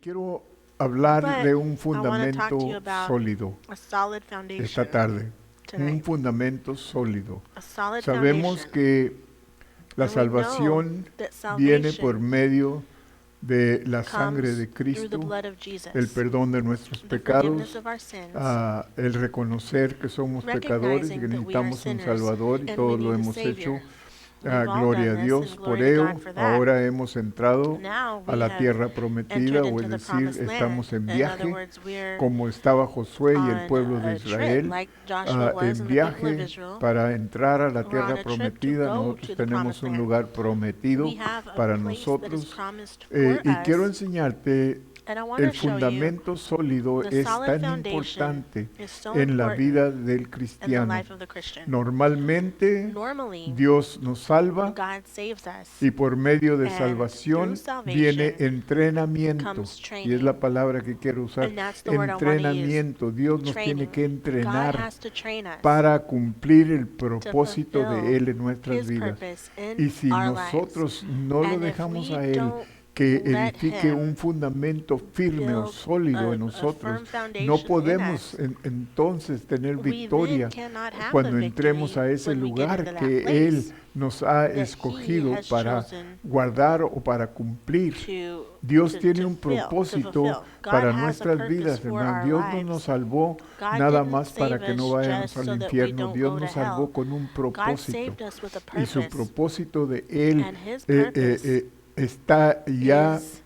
Quiero hablar de But un I want to talk to you fundamento about sólido a solid esta foundation tarde. Un tonight. fundamento sólido. A solid Sabemos foundation. que la And we know salvación that viene por salvation medio de la sangre comes de through the Cristo, blood of el Jesus, perdón de nuestros the forgiveness pecados, of our sins, el reconocer que somos pecadores y que recognizing that we are necesitamos un sinners Salvador y and we todos lo need a hemos hecho. Savior. We've all Gloria a done this, Dios and por glory to God ello. for that. Ahora hemos entrado Now a we la have tierra prometida, entered o es into the decir, promised estamos land. en In other viaje, words, we're como estaba Josué y el on pueblo de a trip Israel, like Joshua was en and the people of viaje Israel. para entrar a la We're on tierra a trip to prometida. go Nosotros to the tenemos promised un land. lugar prometido We have a para place that is nosotros. promised for Y quiero us, enseñarte, and I want el to show you fundamento sólido the es solid tan foundation importante is so en la important vida del in the cristiano. life of the Christian. Normalmente Normally, Dios nos salva God saves us, y por medio de and salvación through viene salvation entrenamiento. comes Y es la training. palabra que quiero usar. And that's the word I want to use. Entrenamiento. Dios nos tiene Training. que God entrenar has to train us para cumplir el to propósito de fulfill Él en nuestras His vidas. purpose in Y si our lives. nosotros no lo And if dejamos we a Él don't que let edifique un Him fundamento firme o build sólido en a nosotros, firm no foundation in podemos us, entonces tener we victoria then cannot have the cuando entremos a victory ese when we get lugar into that que Él place nos ha that He escogido has para chosen guardar o para cumplir. to Dios tiene un fulfill. propósito God para has a nuestras purpose vidas, for hermano. our Dios no lives. nos salvó God nada didn't más para save que no us vayamos just al so that we infierno. don't Dios go to nos salvó hell. con un God propósito. saved us with a Y su purpose, propósito de Él and His purpose está ya is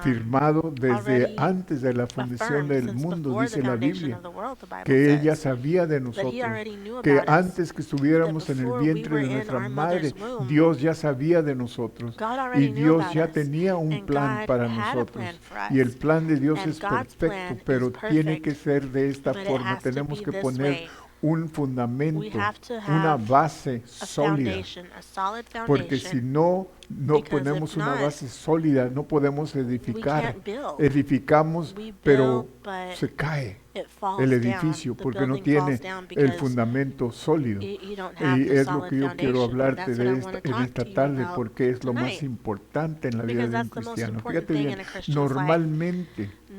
firmado desde already antes de la fundación affirmed del since mundo, before the dice la foundation Biblia, of the world, the Bible que Él ya says. sabía de That He nosotros, already knew que about us, antes que that estuviéramos en el before we vientre were de in nuestra our madre, mother's womb, Dios ya sabía de nosotros God y already knew Dios about ya us, tenía un and plan God para had a plan nosotros. for Y el us. plan de Dios And es God's perfecto, plan pero is tiene que perfect, ser de esta but it forma. has to Tenemos be que this poner way. un We fundamento, have to una have base a sólida. foundation, a solid Porque si foundation, no because ponemos if una not, base sólida, no podemos we edificar. can't build. Edificamos, We pero build, but se cae it el falls down. edificio The porque no building falls tiene down el because fundamento sólido. you don't have Y the es lo solid que yo quiero foundation. And hablarte that's what I de want to en talk esta to you tarde about porque es lo más tonight, importante en la vida because de un that's the most cristiano. important Fíjate thing bien, in a Christian's life.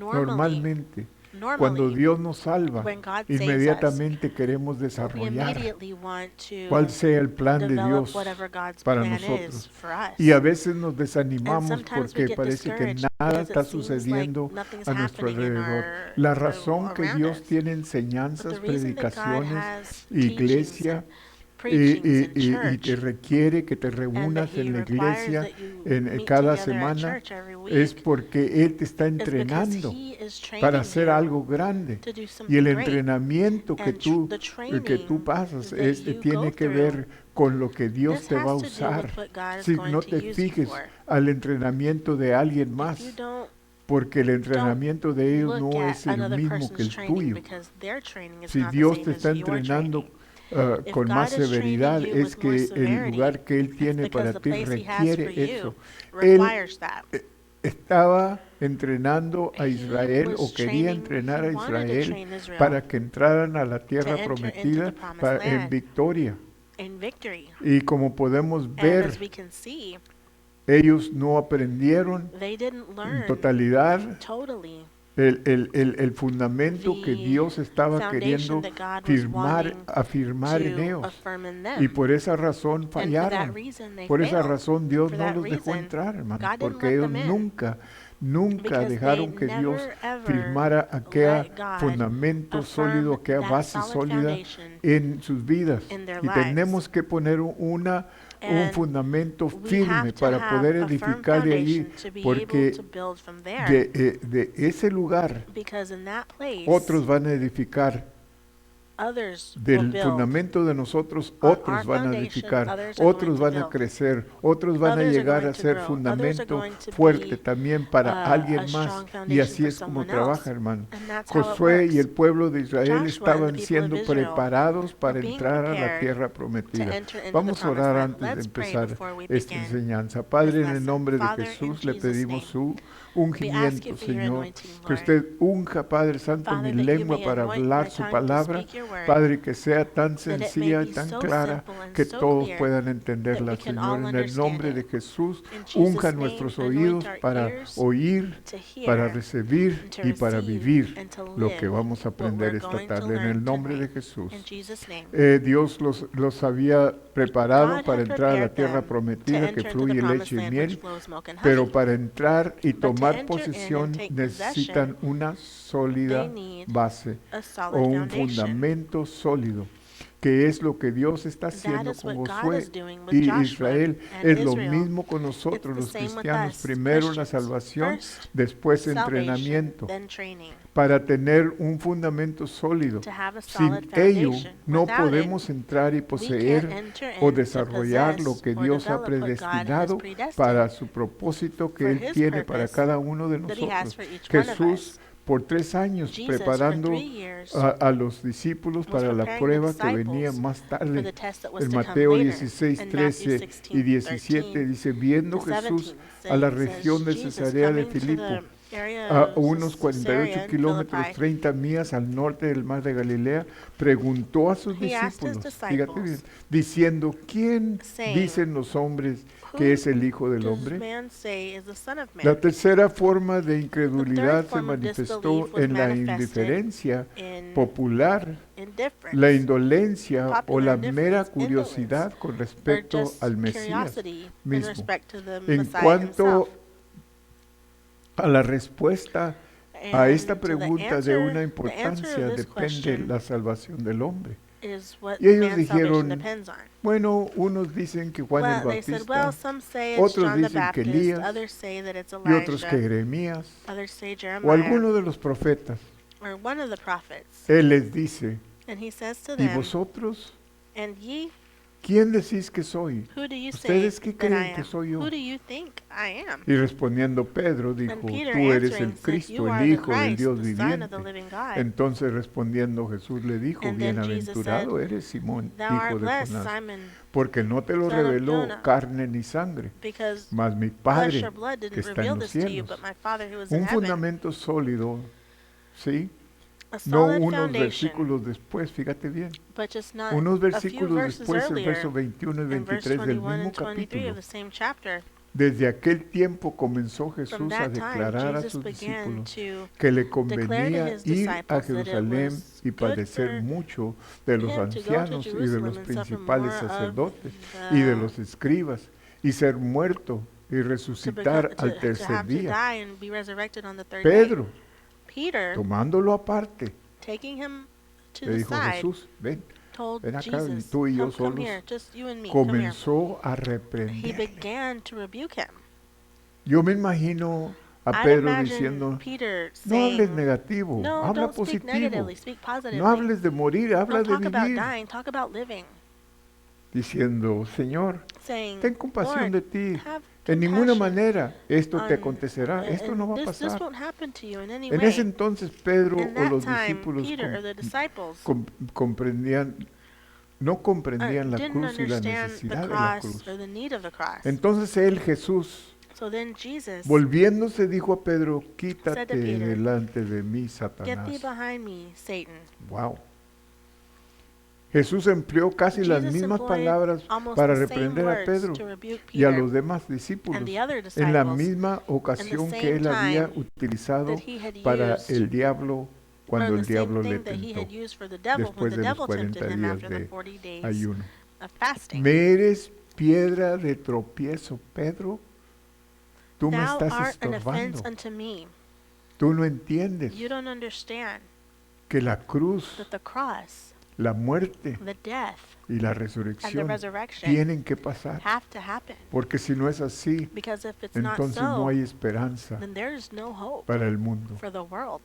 normalmente, cuando Normally, Dios nos salva, when God saves us, inmediatamente queremos we desarrollar immediately want cuál to sea el plan de develop Dios whatever God's para plan is nosotros. for us. Y a veces nos And desanimamos sometimes we porque get parece que discouraged nada because está it seems like sucediendo nothing's a nuestro happening in alrededor. our La razón que around Dios us. tiene But enseñanzas, the reason that God predicaciones, has teachings iglesia, and preachings in y te church, requiere que te and that reúnas He en la requires iglesia that you en meet cada together at semana, church every es week, porque Él te está is because entrenando He is para training hacer you algo grande. to do Y el something great. entrenamiento que And the que tú training pasas that you tiene go que through, ver con lo que Dios this te va a has to do with usar. what God is Si going no to te use you fijes for. al entrenamiento de alguien If you más, don't porque el entrenamiento de ellos look no at es el another mismo que person's el training, tuyo. because their training is Si not the Dios same te as está your entrenando training. If con más God is training severidad, you es with more que el severity, lugar que Él it's tiene because para the ti place He has for requiere you eso. Él requires that. estaba entrenando a He Israel was o quería training, entrenar He a wanted to Israel train Israel para que entraran a la to tierra enter into the prometida promised en land victoria. in victory. Y como podemos And ver, as we can see, ellos no aprendieron they didn't en learn totalidad totally el fundamento que the Dios estaba foundation queriendo that God was wanting afirmar en to ellos. affirm in Y them. por esa razón And for that fallaron. reason, they Por esa failed. razón Dios For no that los dejó reason, entrar, hermanos, God didn't porque let ellos them in, nunca because dejaron they que Dios never ever firmara aquel let God fundamento sólido, affirm aquella that base solid sólida foundation en sus vidas. in their Y lives. tenemos que poner un And fundamento we firme have to para have poder a firm edificar de allí, foundation to be able porque to build from there, de ese lugar because in that place, otros van a edificar. others will Del build. fundamento de nosotros, On otros our van a foundation, edificar, others are otros going to van a build. crecer, otros van a Others are llegar going a to ser grow. Others are fundamento going to fuerte be también para a alguien más. strong Y foundation así for es como someone trabaja, else. hermano. And that's how it Josué y el works. pueblo de Israel Joshua and the estaban people of siendo Israel preparados para were being entrar a la prepared tierra to prometida. enter into the Vamos a promised orar land. antes de Let's pray empezar before we esta begin enseñanza. this Padre, en el lesson. nombre de Father, in Jesús le Jesus' pedimos name, su ungimiento, you for your Señor. anointing, Que Lord. usted unja, Padre Santo, Father, mi that you lengua may para anoint hablar my su tongue to palabra. speak your word, Padre, que sea tan that it may sencilla y be tan so clara simple and que so todos clear puedan that entenderla, we can Señor. all En el understand nombre it. de Jesús, In unja Jesus' name, nuestros anoint oídos our para ears oír, to para hear, recibir and to y para receive, vivir and to lo que live vamos a what aprender we're esta going to tarde. En learn el nombre de tonight. Jesús. In Jesus' name. Dios los había preparado God para had entrar a la prepared tierra them to prometida que enter into the fluye promised leche y land which miel, flows milk and pero honey. para entrar y But to tomar enter in and posesión take necesitan possession, una they sólida need base a o solid un foundation. fundamento sólido, que es lo que Dios está That haciendo is con what God Josué is doing with y Joshua Israel. and Es lo Israel. mismo con It's nosotros the los same with cristianos. us, Primero la Christians. salvación, First, después salvation, entrenamiento, then training. para tener un fundamento sólido. To have a Sin solid ello foundation. no Without podemos entrar y we can't poseer enter o in to desarrollar lo possess que or Dios ha develop what God has predestinado predestined para su propósito que for Él His tiene para purpose cada uno de that He has nosotros. for each one of Jesús us. por 3 años Jesus, for preparando 3 years, a los discípulos was para la preparing the prueba que venía disciples más for tarde. the test that was En to come Mateo later. 16, In Matthew 13 y 17 16:13 dice, viendo to Jesús 17 a la says, región de Jesus Cesarea de coming to Filipo, the area a of unos Caesarea 48 in kilómetros, Philippi, 30 millas al norte del mar de Galilea, preguntó a sus He asked his discípulos, fíjate bien, disciples, diciendo, ¿quién saying, dicen los hombres Who que es el Hijo del does hombre? man say is the Son of La Man? tercera forma de The incredulidad third se form of manifestó disbelief was en la manifested indiferencia in popular, la indifference indolencia o popular la indifference, mera indolence, curiosidad con or respecto just al Mesías curiosity in mismo. respect to the En Messiah cuanto himself. a la respuesta a esta And to the pregunta de una answer of importancia this depende question la salvación del hombre. is what Y ellos man's salvation dijeron, depends on. bueno, unos dicen que Juan el Well, they said, well, Bautista, some say it's otros John the dicen que Baptist, Elías, others say that it's y otros que Elijah, Jeremías, others say o Jeremiah, alguno de los profetas. or one of the prophets. Él les dice, And he says to ¿y them, vosotros? and ye, ¿Quién decís que soy? who do you say ¿Ustedes qué that I creen que am? soy yo? Who do you think I am? Y respondiendo Pedro dijo, And Peter tú eres answering el said, Cristo, you el are the Hijo del Christ, Dios the Son of viviente. the living God. Entonces respondiendo Jesús le dijo, And then Jesus bienaventurado said, eres Simón, Thou hijo art de blessed, Jonás, Simon, porque no te lo son of reveló Jonah, carne ni sangre, because mas mi flesh Padre or blood que didn't está en reveal los this to you, cielos. but my Father who is in Un heaven. fundamento sólido, ¿sí? A No solid unos foundation, versículos después, fíjate bien. but just not Unos a few versículos verses después, el earlier, verso 21 y in verse 23 del 21 mismo and 23 capítulo. of the same chapter. Desde aquel tiempo comenzó From Jesús a that time, declarar a Jesus sus began discípulos to que le declare to convenía his ir a disciples that it Jerusalén was y good padecer for mucho de los him to go to ancianos y de Jerusalem los and suffer principales more of sacerdotes y de the los escribas y ser muerto y resucitar al to tercer have to día. die and be resurrected on the third day. Pedro, Peter, tomándolo aparte, taking him to le the dijo, side, Jesús, ven told acá, y Jesus, tú y yo come solos. here, just you and me, come here. Comenzó a He reprenderle. began to rebuke him. Yo me imagino a I'd Pedro imagine diciendo, Peter no hables saying, negativo, no, habla don't speak positivo. negatively, speak positively. No hables de morir, habla Don't de talk about vivir. dying, talk about living. Diciendo, Señor, Saying, ten compasión Lord, de ti. have En ninguna compassion manera esto te on- acontecerá, esto and no va a this pasar. won't happen to you in any En way. ese entonces Pedro In o that los time, discípulos Peter or the disciples no comprendían la didn't cruz y la understand the necesidad de la cross cruz. or the need of the cross. Entonces él, Jesús, So then Jesus, volviéndose, dijo a Pedro, Said quítate to Peter, delante de mí, get thee Satanás. behind me, Satan. Wow. Jesús empleó casi las Jesus mismas employed palabras almost para the same reprender a words Pedro to rebuke y a Peter los demás discípulos and the other en la disciples misma ocasión same que él había time utilizado that he had para used el diablo cuando or el the diablo same le thing that he tentó had used for the devil when después the de los devil tempted 40 him días after the de 40 days ayuno. of fasting. ¿Me eres piedra de tropiezo, Pedro? Tú me Thou estás art an estorbando. offense unto me. Tú no entiendes You don't understand que la cruz, that the cross, la muerte the death, y la and the resurrección resurrection tienen que pasar. have to happen. Porque si no es así, Because if it's not entonces no so, hay esperanza then there is no hope para el mundo. for the world.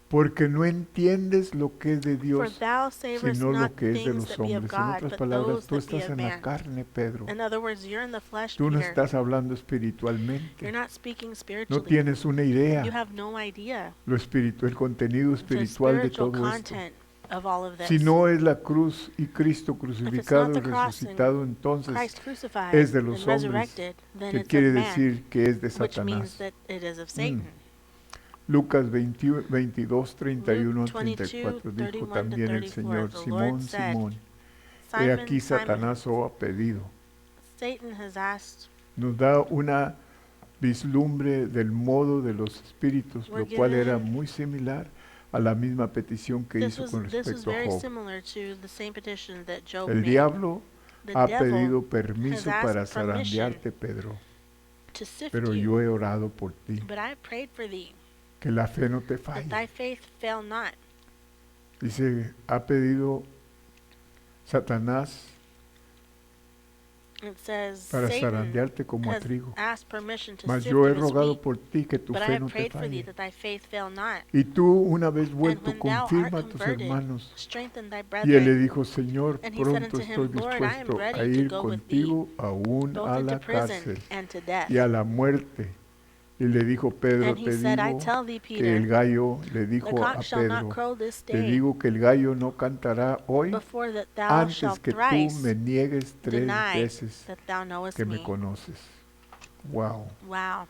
Porque no entiendes lo que es de For Dios, thou savest sino lo not que es de things los that be of hombres. En God, otras but palabras, those tú that be estás of en la man. carne, Pedro. In other words, you're in the flesh, Tú no Peter. estás hablando You're espiritualmente. not speaking No spiritually. tienes una You idea have no idea lo espiritual, el contenido the espiritual de spiritual todo esto. content of all of this. Si no es la cruz y Cristo crucificado y the cross and resucitado, entonces Christ crucified es de and los hombres, resurrected, then que it's quiere of man, decir que es de which means Satanás. that it is of Satan. Lucas 22, 31 Luke 34 dijo 21 también el 34, Señor, the Simón, Lord said, Simón, he Simon, aquí Simon, Satanás os ha pedido. Satan has asked. Nos da una vislumbre del modo de los espíritus, We're lo cual era given- muy similar a la misma petición que This hizo was con this was respecto a very Job. similar to the same petition that Job El made. diablo The ha devil pedido permiso has para asked permission zarandearte, Pedro, to sift pero you, yo he orado por ti, but I prayed for thee, que la fe no te that thy falle. faith fail not. Dice, ha pedido Satanás It says para Satan zarandearte como a has trigo, asked permission to mas sift yo he you as rogado wheat, por ti que tu but I fe have no te prayed for thee falle. that thy faith fail not. Y tú, una vez And vuelto, when thou art confirma a tus converted, hermanos. strengthen thy Y él le brethren. dijo, Señor, And he said pronto unto him, estoy Lord, I am dispuesto a ready to ir go with thee, contigo aún both a into la prison cárcel and to death. y a la muerte. Y le dijo, Pedro, And he te said, I digo tell thee, que el Peter, gallo, le the dijo a cock shall not Pedro, crow this te day digo que el gallo no cantará hoy before that thou antes shalt que tú thrice me niegues 3 deny veces that thou knowest que me me. conoces. Wow. Wow.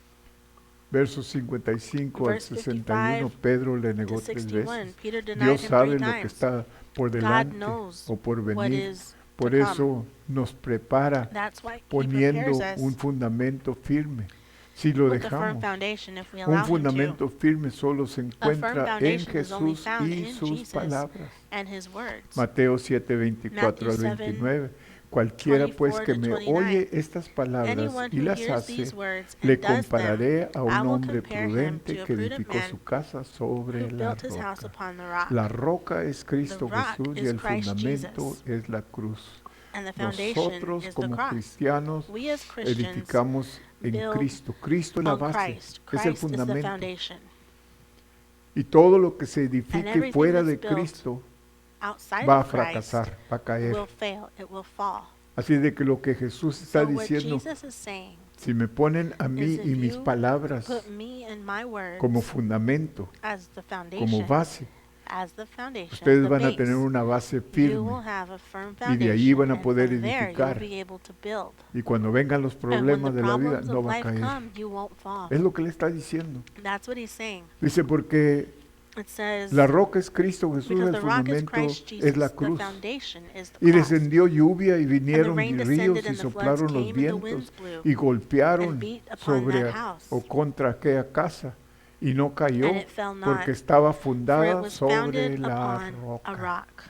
Versos 55 al Verse 61, 55 Pedro le To negó 3 61, veces. Peter denied Dios him sabe 3 lo que times. está por God delante knows o por what venir. is Por to come. eso nos prepara That's why he poniendo prepares un us fundamento firme. Si lo with a firm dejamos, foundation if we un allow him to. fundamento firme solo se A firm encuentra en foundation is only Jesús found y in sus Jesus palabras. and his words. Mateo 7, 24 al Matthew 7, 29. Cualquiera pues 24 que to me 29. oye estas palabras Anyone y who las hears hace, these words le and does them, compararé a I un will hombre compare him prudente to a que prudent edificó man su casa sobre who la built his house roca. upon the rock. La roca es Cristo The rock Jesús y is el Christ fundamento Jesus. es la cruz. And the foundation Nosotros is the como cross. cristianos We as Christians edificamos en build Cristo. Cristo es la on base, Christ. es el Christ is the fundamento. foundation. Y todo lo que se And edifique everything fuera that's de built Cristo Outside va a of Christ fracasar, va a caer. will fail. It will fall. Así de que lo que Jesús está So what diciendo, Jesus is saying si me ponen a mí is if y mis you palabras put me and my words como fundamento, as the como foundation, base, as the foundation, ustedes the van a base, tener una base you will firme. have a firm Y de allí foundation, van a and poder from there edificar. you'll be able to build. Y cuando vengan los And when problemas the de la vida, problems no of va a life caer. come, you won't fall. Es lo que le está diciendo. That's what he's saying. Dice, porque It says, la roca es Cristo Jesús, because el the rock is fundamento Christ es Jesus, la the cruz. foundation is the Y cross. descendió lluvia y vinieron rain ríos descended y and the floods soplaron los came and the vientos winds blew y golpearon and beat upon sobre that house. o contra aquella casa y no cayó And it fell not, porque estaba For it fundada was sobre founded la upon a roca. rock.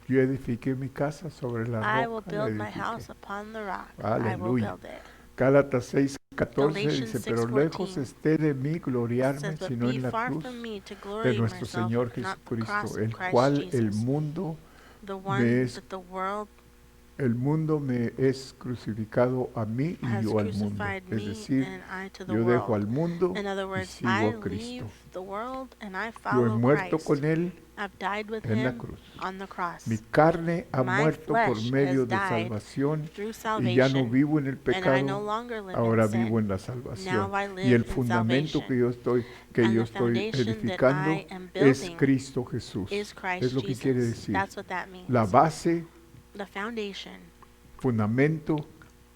Yo edifiqué mi casa sobre la I will roca. la build my edifiqué. house upon the rock. I will Aleluya. build it. Gálatas 6:14 Galatians dice, pero 6:14 lejos esté de mí It gloriarme, says, but sino be en la far cruz from me to de glory nuestro myself, Señor not the Jesucristo, cross of el Christ cual el Jesus, mundo the me one es that the world me es crucificado a mí y has yo al mundo. crucified Es me decir, and I to the yo dejo world. al mundo In other y words, sigo I a Cristo. leave the world and I Yo he follow muerto Christ. con Él I've died with en la him cruz. on the cross. Mi carne ha My muerto por flesh medio has de died salvación through y ya no salvation, vivo en el and I no pecado, longer live ahora in sin. vivo en la salvación. Now I live Y el in fundamento salvation. que yo estoy And the estoy foundation that edificando I am es building Cristo Jesús. is Christ Es lo que quiere Jesus. decir. That's what that means. La base, The foundation fundamento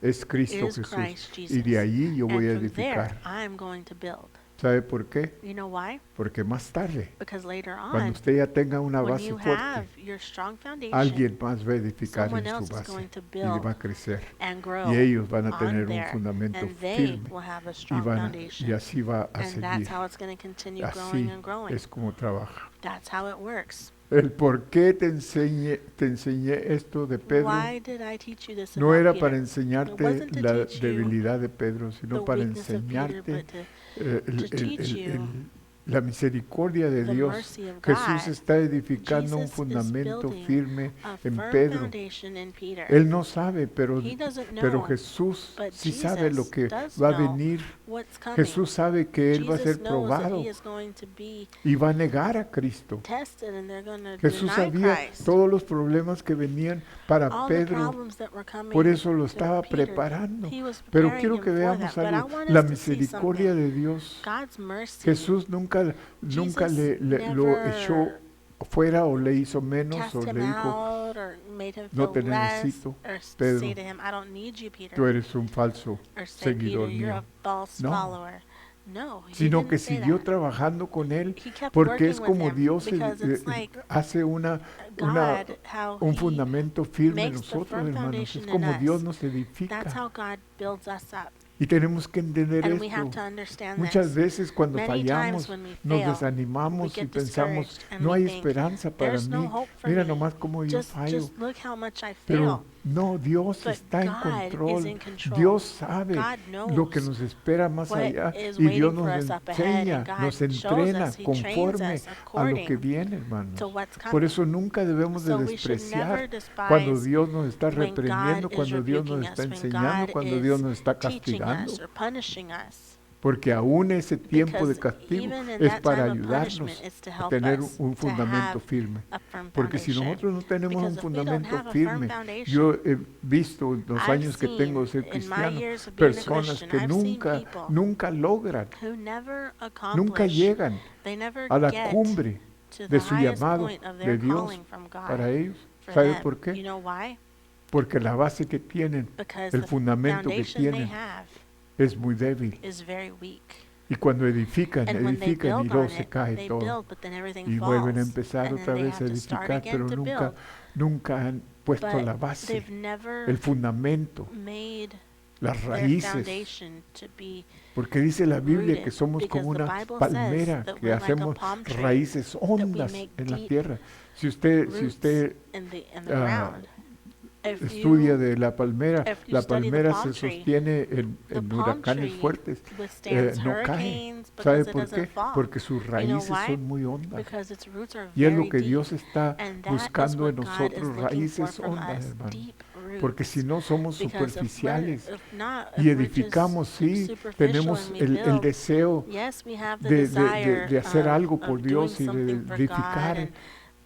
es Cristo is Jesús. Christ Y Jesus. de allí yo voy a And from there, edificar. I am going to build. ¿Sabe por qué? You know why? Porque más tarde, Because later cuando on, usted ya tenga una when base you fuerte, have your strong foundation, alguien más va a edificar someone en else su is base going to y va a build crecer. and grow Y ellos van a on tener un there, fundamento and they firme will have a y, strong y foundation. así va a And that's seguir. how it's going to continue Así growing and growing. es como trabaja. That's how it works. El por qué te enseñé esto de Pedro Why did I teach you this no about era Peter? para It enseñarte wasn't to la teach you debilidad de Pedro, the sino para weakness of Peter, enseñarte but to teach you la misericordia de the Dios. mercy of Jesús God. está edificando un Jesus is fundamento building firme a en firm Pedro. foundation in Peter. Él no sabe, pero He doesn't pero know Jesús but sí sabe lo Jesus que does va a know venir. what's coming. Jesús sabe que Él va a Jesus ser knows that probado he is going to be y va a negar a Cristo. tested and they're going to Jesús deny sabía Christ. todos los problemas que venían para All the Pedro, problems that were coming por eso lo to estaba Peter, preparando. he was Pero preparing quiero him que for veamos that. But I algo, want la us to see misericordia something. de Dios. God's mercy. Jesús nunca Jesus lo never echó fuera o le hizo menos cast o him le dijo, out or made him no feel te less, necesito, or Pedro. say to him, I don't need you, Peter, tú eres un falso or say, Peter, seguidor you're mío. a false No. follower. No, he Sino didn't que say siguió that. trabajando con él, He kept porque working es with como him Dios because it's like hace una, God, how un he fundamento firme en makes the nosotros, firm hermanos. foundation Es in como Dios us. nos That's edifica. how God builds us up. Y tenemos que entender And we esto. have to understand Muchas this. veces cuando Many times fallamos, when we nos fail, we desanimamos y get pensamos, discouraged and no we hay think, esperanza para there's no mí. hope for Mira me. nomás cómo yo Just fallo. look how much I Pero fail. no, Dios But está en God is control. in control. Dios sabe God lo que knows nos espera más what allá. is Y Dios waiting for nos us up ahead, enseña, and God nos shows entrena us, He trains conforme us a lo que according viene, hermanos. to what's Por coming. eso nunca debemos de So we should never despreciar cuando despise Dios nos está when reprendiendo, God is cuando Dios nos rebuking está us, when enseñando, God cuando Dios is nos está teaching castigando. us or punishing us. Porque aún ese tiempo de Because castigo even in es that para time of ayudarnos punishment, it's to a help tener us un to fundamento have firme. a firm Porque si foundation. nosotros no tenemos un Because if we don't fundamento have a firme, firm foundation, yo he visto en los I've años que tengo de ser seen in my cristiano, years of being a personas Christian, que I've seen people nunca logran, who never nunca accomplish, llegan they never a la get cumbre to the de su highest llamado point of de their Dios calling from para God ellos. for ¿Sabe them. por You qué? know why? Porque la base que tienen, Because el the fundamento que foundation they tienen have es muy débil. is very weak. Y cuando edifican, And when they edifican y build luego on se it, cae they todo. build, but then everything Y falls. vuelven a empezar And otra then they vez a have to start edificar, again pero to build. nunca han puesto But la base, they've never el fundamento, made las their raíces. foundation to be Porque dice la Biblia rooted, que somos because como the una Bible palmera, says that que we're like a hacemos palm tree, raíces hondas make en la deep tierra. Si usted roots in the ah, ground. If estudia you de la palmera, if you la study the palmera palm se tree, sostiene the en palm huracanes tree fuertes, withstands no cae. hurricanes ¿Sabe because it por doesn't qué? fall. Porque sus You know raíces why? son muy hondas. Because its roots are Y es lo very que deep. Dios está And that is buscando what en God is nosotros, looking for raíces from hondas, us, hermano. deep roots. Porque si no somos Because superficiales if not, y if we're edificamos, just sí, superficial tenemos and we el build, deseo yes, we have the de desire hacer algo of por doing Dios y de something for God edificar and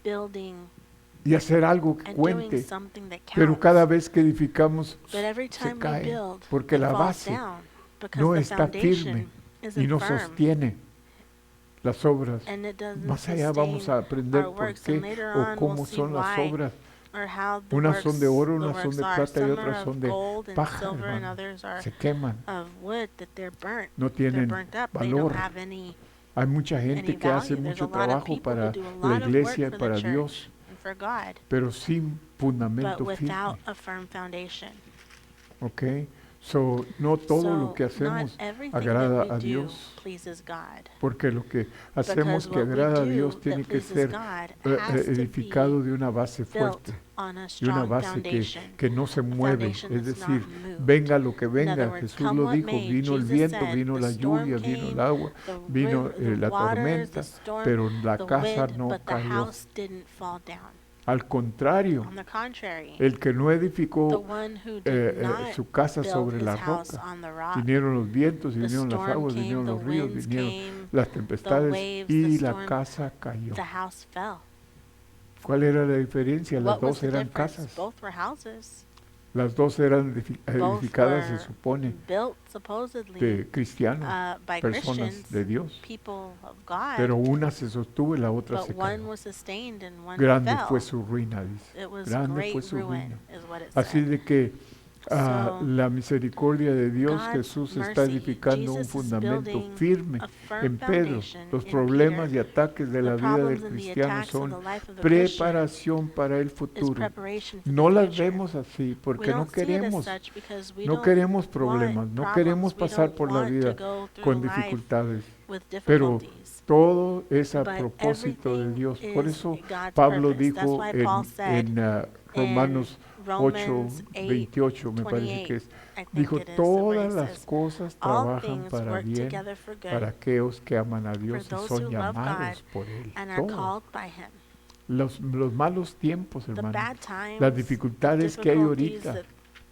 building y hacer algo que and doing cuente. something that Pero counts. cada vez que edificamos But every se time we cae, build, porque it la falls base down because no the está firme foundation y isn't no firm. sostiene las obras. And it doesn't Más allá vamos a sustain aprender our por works, qué and later o on cómo we'll see son las why, obras. or how the Unas works, son de oro, the unas son works de are. plata y Some otras are son of de gold and paja, silver, and hermano. others are Se queman, of wood that they're burnt. no They're tienen burnt up. They valor. don't have any Hay mucha gente que hace value. There's mucho a lot of trabajo people who para do a la lot of iglesia y work for para the Dios, church and for God, pero sin but fundamento without firme. a firm foundation. ¿Ok? So, no todo lo So que not hacemos everything agrada that a we do Dios, pleases God. porque lo que hacemos Because que what we agrada a do Dios tiene that que pleases ser God has to edificado be de una base built fuerte, on a de una strong base foundation. que no se A mueve. foundation Es that's not decir, moved. venga lo que In other venga, words, Jesús come lo what dijo, may, vino el Jesus viento, said, vino the la storm lluvia, vino el came, agua, the vino the la waters, tormenta, the storm, pero la the casa wind, no but the cayó. house didn't fall down. Al contrario, On the contrary, el que no the edificó one who did not su casa build sobre his la house roca, on the rock, vinieron los vientos, y the vinieron las storm aguas, came, vinieron the los ríos, winds vinieron came, las the tempestades waves, y the la storm, casa cayó. the house fell. ¿Cuál era la diferencia? Las What was dos the eran difference? casas. Both were houses. Las dos eran Both edificadas, se were supone, built supposedly de cristianos, by personas Christians, de Dios. people of God, Pero una se sostuvo y la otra but se one cayó. was sustained and one Grande fell. fue su ruina, dice. It was Grande great fue su ruin, ruina. is what it Así said. de que So, la misericordia de Dios, God's Jesús está mercy, edificando un Jesus is fundamento building firme a firm en Pedro. foundation Los in problemas Peter. y ataques de la The vida del problems and the cristiano attacks of son the life of the Christian preparación para el is futuro. preparation for No the las future. vemos así We porque no don't see it as queremos, such because we no don't queremos want problemas, no problems. queremos We pasar don't por la want to vida go through con life dificultades. with Pero difficulties. todo es a But propósito de everything Dios. Por is eso God's Pablo purpose. That's dijo why Paul said en Romanos 8, Romans 28, me parece 28, que es, I think dijo, it is, where todas he las says, cosas all trabajan things para work bien together for good para aquellos que aman a Dios y those son who love llamados God por Él. and are Todo. called by him. Los malos tiempos, The hermano, bad times, las dificultades que hay difficulties ahorita, that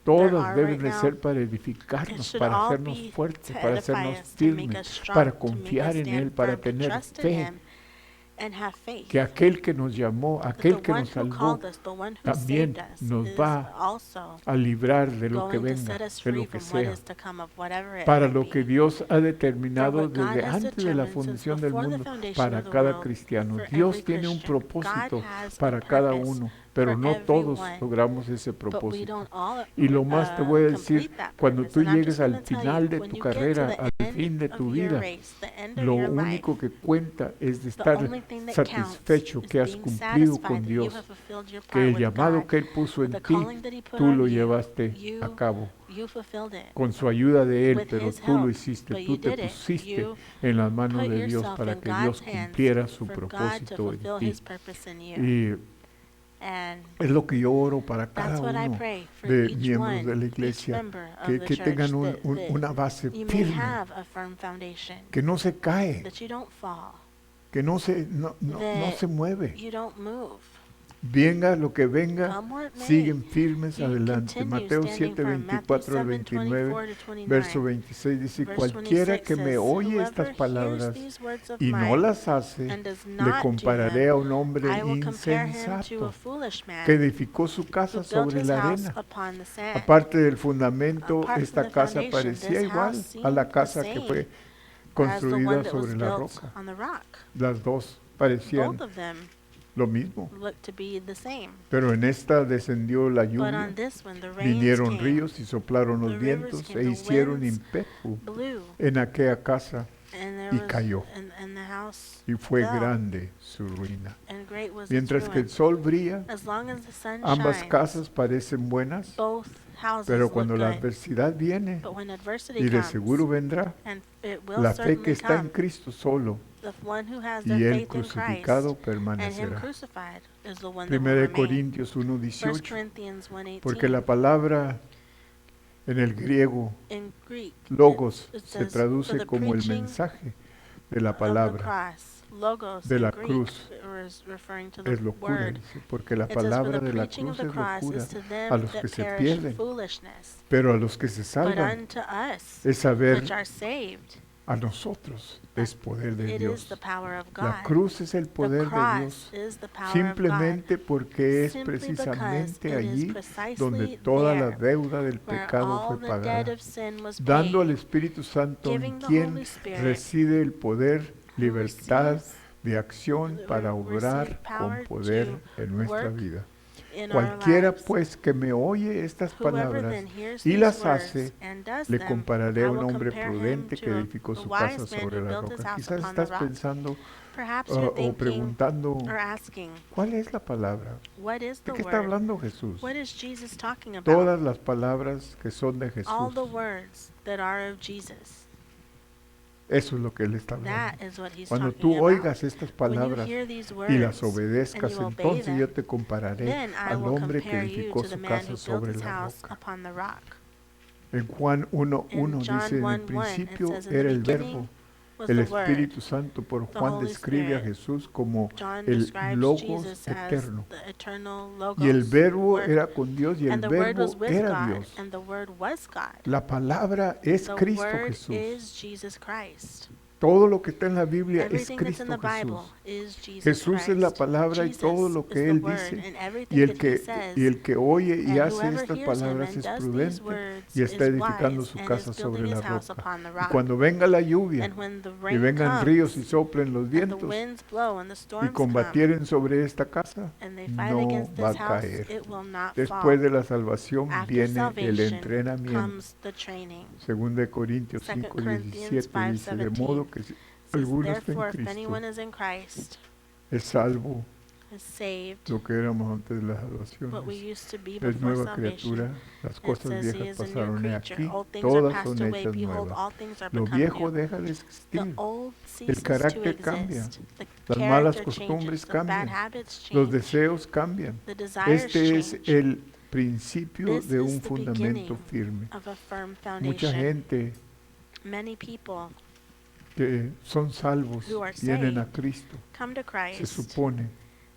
todas are deben right de now, ser para it edificarnos, should para all hacernos be fuertes, to para edify hacernos us, to make firmes, us strong, para to make us confiar en stand Él, para firm, to tener trust in fe. him, and have faith. que aquel que nos llamó, That aquel the que one nos who salvó, called us, the one who también saved us, nos is va also a librar de lo que going to venga, set us de free lo que from what sea, is to come, of whatever it para might lo que be. Dios ha For determinado what God desde has antes de la determined since fundación del before the mundo foundation para of the cada world, cristiano. for every Dios tiene un Christian. God propósito has a para cada purpose uno, pero for no todos everyone, logramos ese but we propósito. don't all Y lo más te voy a decir, complete that cuando purpose. tú And I'm llegues just al going to tell final you, de when tu you get to carrera, the al end fin de tu of your vida, race, the end of lo your life, único que cuenta es de the estar only thing that counts satisfecho is que has being cumplido satisfied con that you Dios, have fulfilled your que part el with llamado God, que Él puso that en the ti, calling that He put tú on lo you, llevaste a cabo. you fulfilled it Con su ayuda de Él, with pero His tú lo help, hiciste, but tú you te did it. pusiste You en las manos put de Dios yourself para in que God's Dios hands cumpliera su for God to propósito en fulfill ti. His purpose in you. Y And es lo que yo oro para cada that's what I uno pray for de each miembros de one, la each iglesia, member of que, the que church, tengan that una base you may firme, have a firm foundation, que no se cae, that you don't fall, que no se that mueve. you don't move. Venga lo que venga, Come what may, siguen firmes you adelante. continue Mateo standing 7, firm. Matthew 24 al 7, 29, 24 to 29. verso 26 dice, Verse cualquiera 26 que me says, oye estas "Whoever hears palabras these words of y no mine las hace, and does le not do compararé them, a un hombre I will compare him to a insensato foolish que man edificó su who casa built sobre his la house arena. upon the sand." Aparte del fundamento, Apart from esta the casa foundation, parecía this igual house a la seemed the casa que same fue as the one construida that was sobre la built roca. on the rock. Las dos parecían Both of them lo mismo. looked to be the same. Pero en esta descendió la But lluvia, on this one, the rains vinieron came, ríos y soplaron the los rivers vientos came, e the hicieron winds ímpetu blew, en aquella casa and there y was, cayó, and the house y fue fell, grande su ruina. and great was its Mientras que ruin. el sol brilla, As long as the sun ambas shines, casas parecen buenas, both houses pero look cuando la good. adversidad viene, But when adversity y de comes, seguro vendrá, and it will la fe que certainly está en come, Cristo solo the one who has y their Él faith in crucificado Christ and Him permanecerá. crucified is the one that will 1 remain. Corintios 1 1:18, Corinthians porque 1:18. la palabra en el griego In Greek, logos it se says, "For traduce the como el preaching mensaje de la of the palabra. cross." Logos de in la Greek cruz is referring to the Es locura, word. dice, porque la It says, "For palabra the de la preaching cruz of the es cross locura is to a them los que that se perish pierden, foolishness, pero a los que se but salvan unto us es saber which are saved, a nosotros es poder de it is Dios. the power of La God." cruz es el The poder de cross Dios, is the power of God, simplemente porque es simply because precisamente it is allí precisely donde toda la there deuda del where pecado all fue the debt pagada, of sin was dando paid, al Espíritu Santo en giving the quien Holy Spirit reside el poder, who libertad receives de acción para receive obrar con power poder to en nuestra work vida. in our Cualquiera lives. pues que me oye estas Whoever palabras then hears y these las words hace, and does le them, compararé I a un will hombre compare him prudente to que edificó a su wise casa man sobre who la built his roca. house Quizás upon the estás rock. pensando Perhaps you're o thinking preguntando, or asking, ¿cuál es la palabra? what is ¿De the qué está word? hablando Jesús? What is Jesus talking about? Todas las palabras que son de All Jesús. the words that are of Jesus. Eso es lo que Él está hablando. That is what he's Cuando talking tú about. oigas estas When you palabras hear these y las words obedezcas, and you obey entonces yo them, te compararé then I al will hombre que compare you edificó to the su man casa who built sobre his la house roca. upon the rock. En Juan 1:1 In dice, John en el 1:1, it principio says, "In era the el beginning verbo". was El the Word." Espíritu Santo por The Juan Holy describe a Spirit. Jesús como John el describes Logos Jesus as eterno. the eternal Logos. Y el verbo Word. era con Dios y el And the Word verbo was with era God, Dios. and the Word was God. La palabra es The Cristo Word Jesús. is Jesus Christ. Todo lo que está en la Biblia es Everything that's Cristo in the Bible Jesús. is Jesus Jesús Christ. es la palabra y Jesus todo lo is que the Él Word, dice. and everything Y that He says, el que oye y and hace whoever estas hears Him palabras and es does these prudente words y está is edificando wise su and casa is sobre building la his house roca. upon the Y rock. cuando venga la lluvia And when the y rain vengan comes, ríos y soplen los and the vientos winds blow and the y storms come, combatieren sobre esta casa, and they fight no against va this a house, caer. it will not Después fall. de la salvación After viene el salvation entrenamiento. comes the training. 2 Corintios 2 5:17 Corinthians dice, de 5:17 modo que si says, alguno está en "Therefore, if Cristo, anyone is in Christ, es salvo, is saved, lo que éramos antes de la what we salvación. used to be Es before nueva salvation." criatura, las It cosas says he viejas is a new pasaron he creature. aquí, All things are todas passed son away. hechas Behold, nuevas. all things are Lo become viejo new. deja de The existir, old ceases carácter to cambia, exist. The las malas character costumbres changes. The bad cambian, habits los change. deseos cambian. The desires Este es change. el principio This de is un the fundamento beginning firme. of a firm Mucha foundation. gente Many people que son salvos who are vienen a saved Cristo, come to se Christ, supone,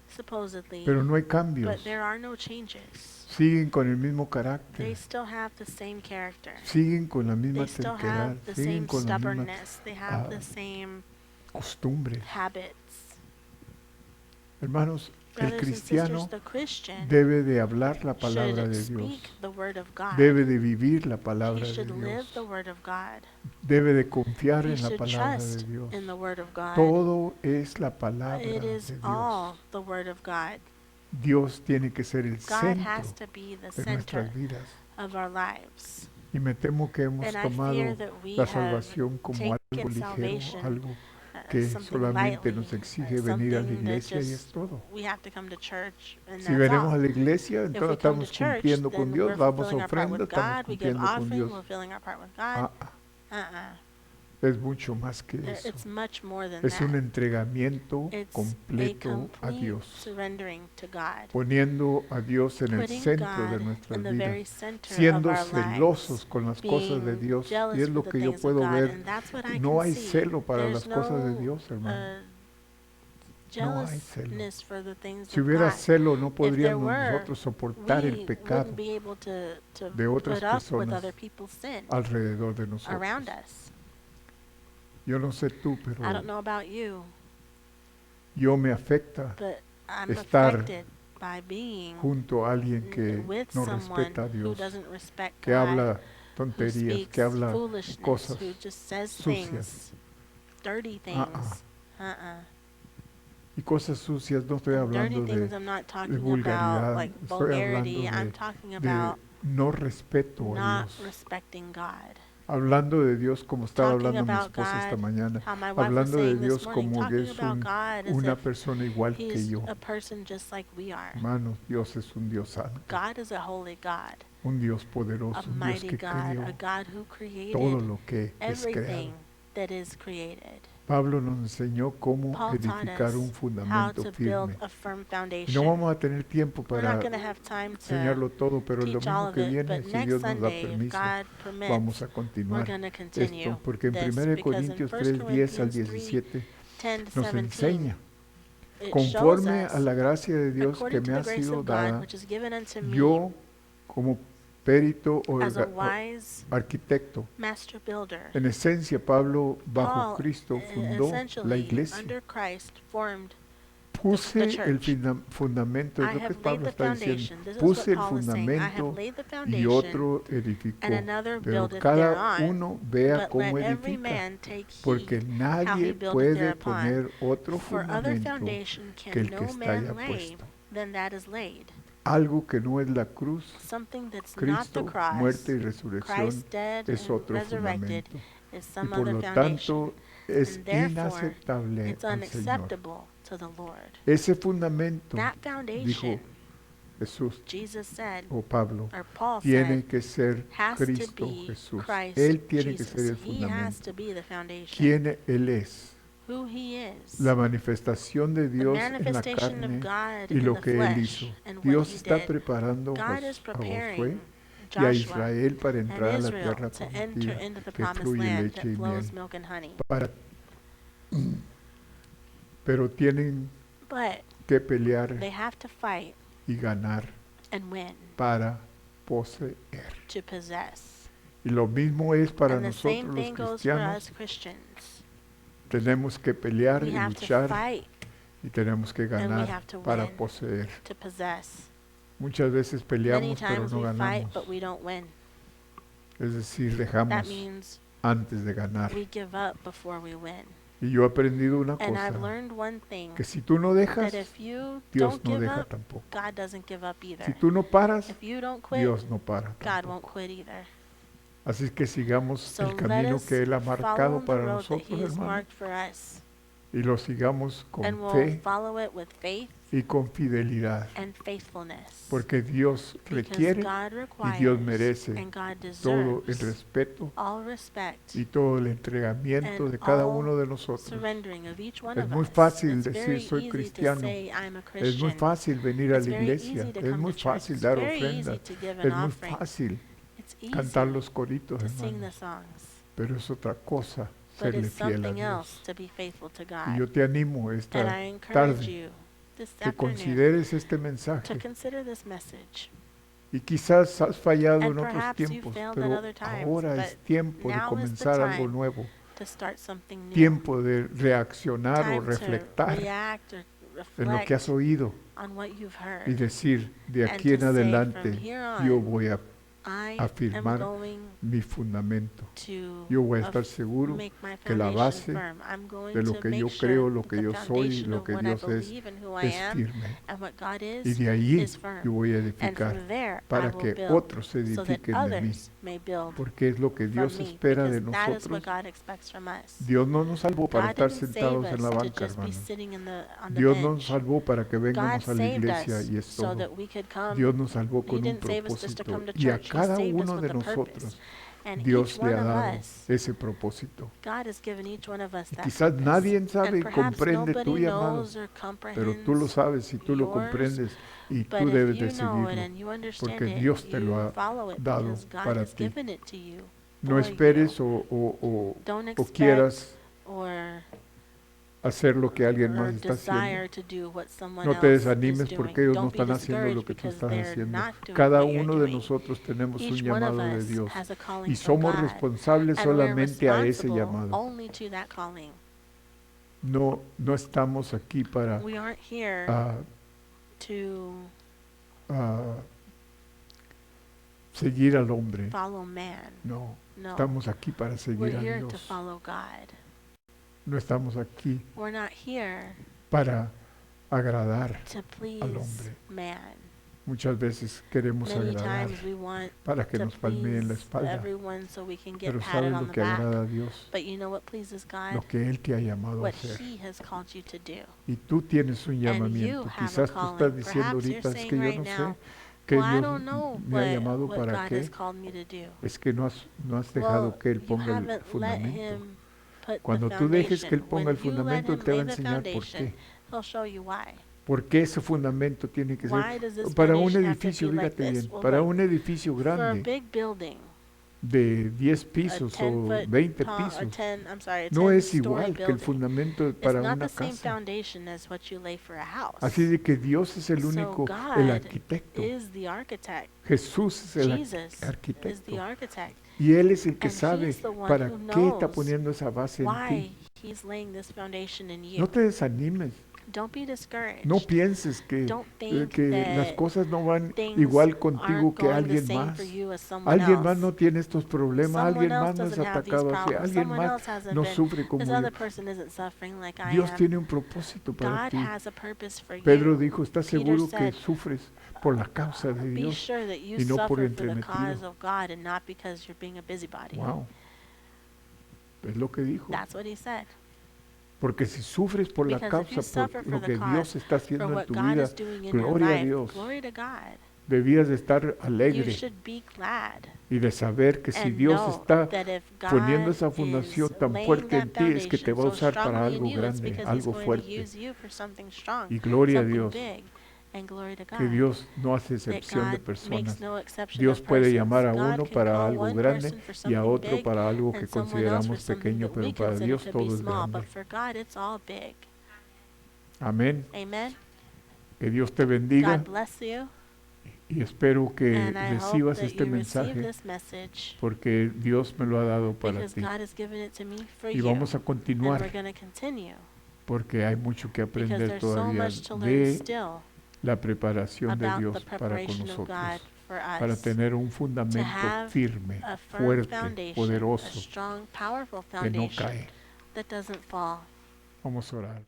supposedly, pero no hay but cambios. there are no changes. Siguen con el mismo They carácter, still have the same character. siguen con la misma They still terquedad, have the siguen same con la misma stubbornness. They have ah, the same costumbre. habits. Hermanos, el Brothers and cristiano sisters, the Christian debe de hablar la palabra should de Dios, speak the word of God. debe de vivir la He palabra de should live Dios, the word of God. debe de confiar He en la should palabra de trust Dios. in the word of God. Todo es la palabra It de is Dios. all the word of God. Dios tiene que ser el God has centro to be the de center nuestras vidas. of our lives. Y me temo que hemos And I tomado fear that we la have salvación como algo taken ligero, salvation algo que something solamente lightly, nos exige venir a la something that iglesia y es just todo. we have to come to church and Si that's venimos a all. la iglesia, If entonces we come to estamos church, cumpliendo con then Dios, we're damos fulfilling our part ofrenda, with estamos God. We give cumpliendo con offering, we're Dios. fulfilling our part with God. Ah, es mucho más que eso. It's much more than Es un that. entregamiento It's a completo a complete Dios, surrendering to God. poniendo a Dios en el Putting centro de God nuestras in the vidas, very center of siendo our celosos lives, con las cosas de being Dios. Y jealous es for lo the que yo things of puedo God, ver. and that's what I No can hay see. celo para There's las cosas de no Dios, hermano. No hay celo. jealousness for the things Si of hubiera God. celo, no If there podríamos were, nosotros soportar el we pecado wouldn't be able to de otras put up with personas other people's sin alrededor de nosotros. around us. Yo no sé tú, I pero don't know about you, yo me afecta but I'm estar affected by being junto a alguien que with no someone respeta a who Dios, doesn't respect que God, habla who tonterías, speaks que habla foolishness, cosas who just says sucias. things, dirty things. Y cosas sucias, no estoy And dirty hablando things, de I'm not talking about vulgaridad, like estoy vulgarity. hablando I'm talking de about no respeto a not Dios. respecting God. Hablando de Dios como estaba Talking hablando mi about esposa esta God, mañana, how my wife was hablando de saying this Dios morning, como que talking es about God as una if persona igual que He's yo. a person just like we are. Hermanos, Dios es un Dios santo, God is a holy God, un Dios a poderoso, un Dios mighty que God, creó a God who todo created lo que es creado. everything that is created. Pablo nos enseñó cómo Paul taught edificar un us how fundamento to firme. build a firm Y no foundation. vamos a tener tiempo We're not para going to have time to enseñarlo todo, pero el teach all domingo of que it, viene, but si next Dios nos da Sunday, if permiso, God permits, vamos a we're continuar going to continue esto, porque en this 1 because in Corintios 1 3, 10 al Corinthians 17 10 to nos 17, enseña, it shows conforme a us, la gracia de Dios que according to me the ha grace sido of God, dada, which is given unto me yo como perito o as a wise arquitecto. master builder. En esencia, Pablo, bajo Paul, Cristo, fundó la essentially, iglesia. under Christ, formed Puse the el church. fundamento, es I lo que have laid Pablo the está diciendo. foundation. This is Puse what el Paul is saying. I have fundamento laid the y foundation, otro edificó. and another Pero buildeth cada thereon. uno vea But cómo let every edifica, man take porque heed how he nadie buildeth puede thereupon. poner otro For other fundamento foundation que can el que no está ya man lay puesto. than that is laid. Algo que no es la cruz, Something that's not the Cristo, cross, muerte y resurrección, Christ dead es and otro resurrected, fundamento. is Y some por other lo foundation. tanto es And therefore, inaceptable It's al Señor. unacceptable to the Lord. Ese fundamento, That dijo foundation, Jesús Jesus said, o Pablo, or Paul tiene said, que ser has to Cristo be Jesús. Christ Él tiene que Jesus. ser el He has fundamento. to be the foundation. ¿Quién Él es? Who he is. La manifestación de The Dios en la manifestation carne of God y in lo the que Él flesh hizo. and what Dios he está did. preparando God is a Josué preparing y a Joshua Israel para and entrar a la Israel tierra to enter prometida into the que promised fluye land leche that y miel. flows milk and honey. Pero tienen But que pelear they have to fight y ganar and win para poseer. to possess. Y lo mismo es para And the same nosotros thing los goes for cristianos. us Christians. Tenemos que pelear We y have to luchar fight y tenemos que and we ganar have to para win poseer. to possess. Muchas veces Many peleamos pero times no we fight, ganamos. but we don't win. Es decir, That dejamos means antes de ganar. we give up before we win. Y yo he aprendido una And I've cosa, learned one thing, que si tú no dejas, that if you Dios don't no give deja up, tampoco. God doesn't give up Si either. tú no paras, If you don't quit, Dios no para God won't tampoco. quit either. Así que sigamos So el let camino us que Él ha follow marcado the para road that nosotros, He has hermanos, marked for us, y lo sigamos con and we'll fe follow it with faith y con fidelidad, and faithfulness. porque Dios Because requiere God y Dios requires merece and God todo el deserves respeto all respect y todo el entregamiento and de cada all uno de nosotros. surrendering of each one Es of muy us. fácil It's decir very soy easy to cristiano, say I'm a es muy Christian. fácil venir a It's la very iglesia, easy to es come muy to church. fácil It's dar very easy ofrendas, to give es an muy offering. fácil It's easy cantar los coritos, to sing the hermanos, songs. pero es otra cosa But serle it's fiel a something Dios. else to be faithful to Y God. yo te animo And esta I encourage tarde you this que afternoon consideres este to mensaje. consider this message. Y quizás has fallado And en otros perhaps you tiempos, failed at pero other times, ahora but es tiempo de now is the comenzar algo time nuevo, to start something new. tiempo de reaccionar o Time to reflectar react or en lo que has reflect oído on what you've y heard decir, de and aquí to en say, adelante from here yo on, voy a I am afirmar going mi fundamento. to Yo voy a estar seguro make my que la foundation base firm. I'm going de lo to que make yo sure creo, lo that que the yo soy, foundation lo of que what I Dios believe and who I es am firme. and what God Y is de allí yo firm. voy a And edificar from there I para will que build otros se so that edifiquen de mí. others may build Porque es lo que from Dios me, espera de because that is nosotros. what God expects from us. Dios no nos salvó para God estar didn't save sentados en us la to banca, just be hermanos. sitting on the Dios no nos bench. salvó para que God vengamos a la saved iglesia us y es so todo. that we could come. Dios nos salvó He con un didn't save us just to propósito. come to Y a church. He cada saved us uno with de a purpose. nosotros And Dios each le one ha of dado us, ese propósito. God has given each one of us Y that quizás purpose. nadie sabe And y perhaps comprende tu nobody llamado, knows or pero tú lo comprehends sabes y tú lo yours, comprendes y but tú if debes de you know it seguirlo, and you understand porque it, Dios te lo you ha follow it dado because God para has ti. given it to you No for esperes you. o Don't o expect quieras or hacer lo que alguien más está haciendo. desire to do what someone No te else is desanimes doing. porque ellos no Don't be están haciendo lo discouraged que tú because estás they're haciendo. not doing Cada what you're uno de doing. nosotros tenemos un Each one of llamado de us Dios has a y calling from somos God, responsables and we're solamente a ese responsible llamado. only to that calling. No estamos aquí para We aren't here ah, to ah, seguir al hombre. follow man. No, No, estamos aquí para we're seguir a here to Dios. follow God. No estamos aquí We're not here para agradar to al please hombre. man. Muchas veces queremos Many agradar times we want para que to nos palmeen la please espalda. everyone so we can get Pero patted ¿sabes on lo the que back. agrada a Dios? But you know what pleases God? Lo que Él te ha llamado a What hacer. He has called you to do. Y tú tienes un And you llamamiento. have a Quizás tú calling. estás diciendo Perhaps you're ahorita, es saying que yo right no now, sé que well, I Dios don't know me ha llamado what para God qué. has called me to do. Es que no has dejado Well, que Él you ponga el haven't let fundamento. Him put Cuando the tú dejes que Él foundation. ponga When el you let fundamento, Him Él te va a lay the enseñar por foundation, qué. He'll show you why. ¿Por qué ese fundamento tiene que Why ser? does this Para un foundation have to edificio, be like fíjate this? bien, Well, para look, un edificio for a grande big building, de 10 a pisos 10 o foot 20 tall, or pisos, 10, I'm sorry, a no 10 es story igual que el building. fundamento It's para not una the same casa. foundation as what you lay for a house. Así de que Dios es el So único, God el arquitecto. is the architect. Jesús es el Jesus is arquitecto. the architect. Y Él es el que And sabe He's the one para who qué está knows poniendo esa base en Why ti. He's laying this foundation in you. No te desanimes. Don't be discouraged. No pienses que, Don't think que las that cosas no van things igual contigo aren't que going the alguien same más. for you as someone Alguien else. más no tiene estos problemas, Someone alguien else más no es doesn't have these atacado así, problems. alguien Someone más else hasn't no been. sufre como This yo. other person isn't suffering like I Dios am. tiene un propósito para God ti. has a purpose for Pedro you. dijo, ¿estás Peter seguro que said, sufres por la causa de be Dios sure that you y no por suffer for the entremetido? cause of God and not because you're being a busybody. Wow. Es lo que dijo. That's what he said. Porque si sufres por la Because if you causa, suffer por for lo the que cause, Dios está For haciendo en what tu God vida, is doing in your gloria a life, Dios. glory to God. Debías de estar You alegre should be glad y de saber que si and Dios know está that if poniendo God esa fundación is tan laying fuerte that en ti, es que te foundation va a so usar para strongly in algo you, it's grande, because He's algo going to fuerte. use you for something strong, Y gloria a something Dios, big, and glory to que God. Dios no hace That excepción de God personas. makes no exception Dios of puede persons. llamar a God uno can para call algo one grande person for y a something otro big para algo que and someone else for consideramos something pequeño, that we pero para consider Dios to be todo es small, grande. but for God it's all big. Amén. Amen. Que Dios te bendiga God bless you, y espero que and I hope recibas that este you receive mensaje this message porque Dios me lo ha dado para because ti. God has given it to me for Y you. vamos a And continuar we're going to continue porque hay mucho que because aprender there's so todavía much to learn de still la preparación de about the Dios para con preparation of God nosotros, for para us. tener un To fundamento have firme, a firm fuerte, foundation, a poderoso, strong, powerful que no foundation cae. that doesn't fall. Vamos a orar.